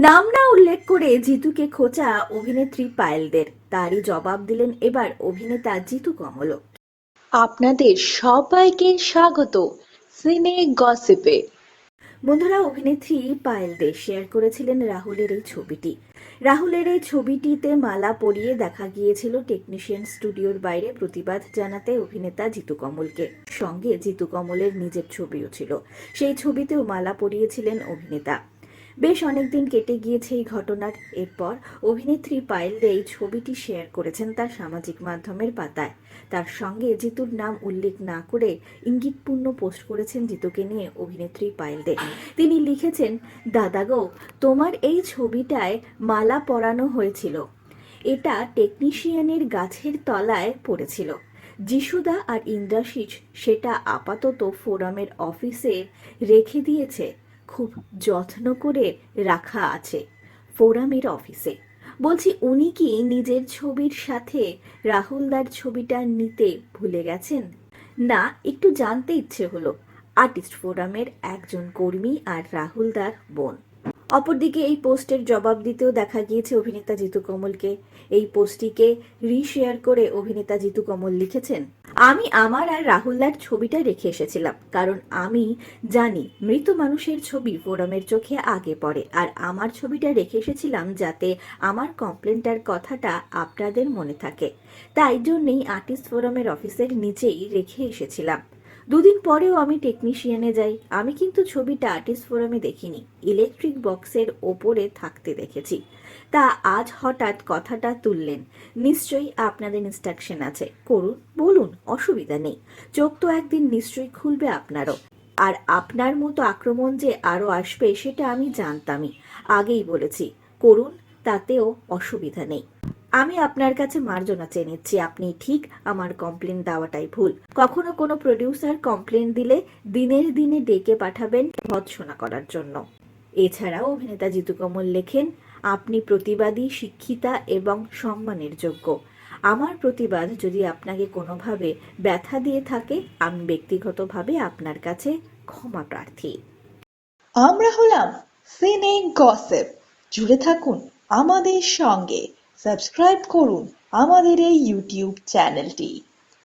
নাম না উল্লেখ করে জিতুকে খোঁচা অভিনেত্রী পায়েলদের, তারই জবাব দিলেন এবার অভিনেতা জিতু কমল। আপনাদের সবাইকে স্বাগত সিনে গসিপে। বন্ধুরা, অভিনেত্রী পায়েল দে শেয়ার করেছিলেন রাহুলের এই ছবিটি। রাহুলের এই ছবিটিতে মালা পরিয়ে দেখা গিয়েছিল টেকনিশিয়ান স্টুডিওর বাইরে প্রতিবাদ জানাতে অভিনেতা জিতু কমলকে। সঙ্গে জিতু কমলের নিজের ছবিও ছিল, সেই ছবিতেও মালা পরিয়েছিলেন অভিনেতা। বেশ অনেকদিন কেটে গিয়েছে এই ঘটনার। এরপর অভিনেত্রী পায়েল দে এই ছবিটি শেয়ার করেছেন তার সামাজিক মাধ্যমের পাতায়। তার সঙ্গে জিতুর নাম উল্লেখ না করে ইঙ্গিতপূর্ণ পোস্ট করেছেন জিতুকে নিয়ে অভিনেত্রী পায়েল দে। তিনি লিখেছেন, দাদা গো, তোমার এই ছবিটায় মালা পরানো হয়েছিল, এটা টেকনিশিয়ানের গাছের তলায় পড়েছিল। যিশুদা আর ইন্দ্রাশিস সেটা আপাতত ফোরামের অফিসে রেখে দিয়েছে, খুব যত্ন করে রাখা আছে ফোরামের অফিসে। বলছি, উনি কি নিজের ছবির সাথে রাহুলদার ছবিটা নিতে ভুলে গেছেন? না, একটু জানতে ইচ্ছে হলো। আর্টিস্ট ফোরামের একজন কর্মী আর রাহুলদার বোন। অপরদিকে এই পোস্টের জবাব দিতেও দেখা গিয়েছে অভিনেতা জিতু কমলকে। এই পোস্টটিকে রিশেয়ার করে অভিনেতা জিতু কমল লিখেছেন, আমি আমার আর রাহুলদার ছবিটা রেখে এসেছিলাম, কারণ আমি জানি মৃত মানুষের ছবি ফোরামের চোখে আগে পড়ে, আর আমার ছবিটা রেখে এসেছিলাম যাতে আমার কমপ্লেনটার কথাটা আপনাদের মনে থাকে। তাই জন্যেই আর্টিস্ট ফোরামের অফিসের নিচেই রেখে এসেছিলাম। দুদিন পরেও আমি টেকনিশিয়ানে যাই, আমি কিন্তু ছবিটা আর্টিস্ট ফোরামে দেখিনি, ইলেকট্রিক বক্সের ওপরে থাকতে দেখেছি। তা আজ হঠাৎ কথাটা তুললেন, নিশ্চয়ই আপনাদের ইনস্ট্রাকশন আছে, করুন, বলুন, অসুবিধা নেই। চোখ তো একদিন নিশ্চয়ই খুলবে আপনারও। আর আপনার মতো আক্রমণ যে আরও আসবে সেটা আমি জানতামই, আগেই বলেছি, করুন, তাতেও অসুবিধা নেই। আমি আপনার কাছে মার্জনা চেয়ে নিচ্ছি, আপনি ঠিক, আমার কমপ্লেন দেওয়াটাই ভুল। কখনো কোনো প্রডিউসার কমপ্লেন দিলে দিনের দিনে ডেকে পাঠাবেন ভৎসনা করার জন্য। এছাড়াও অভিনেতা জিতু কমল লেখেন, আপনি প্রতিবাদী, শিক্ষিতা এবং সম্মানের যোগ্য। আমার প্রতিবাদ যদি আপনাকে কোনোভাবে ব্যথা দিয়ে থাকে, আমি ব্যক্তিগতভাবে আপনার কাছে ক্ষমা প্রার্থী। আমরা হলাম সিনে গসিপ। জুড়ে থাকুন আমাদের সঙ্গে, সাবস্ক্রাইব করুন আমাদের এই ইউটিউব চ্যানেলটি।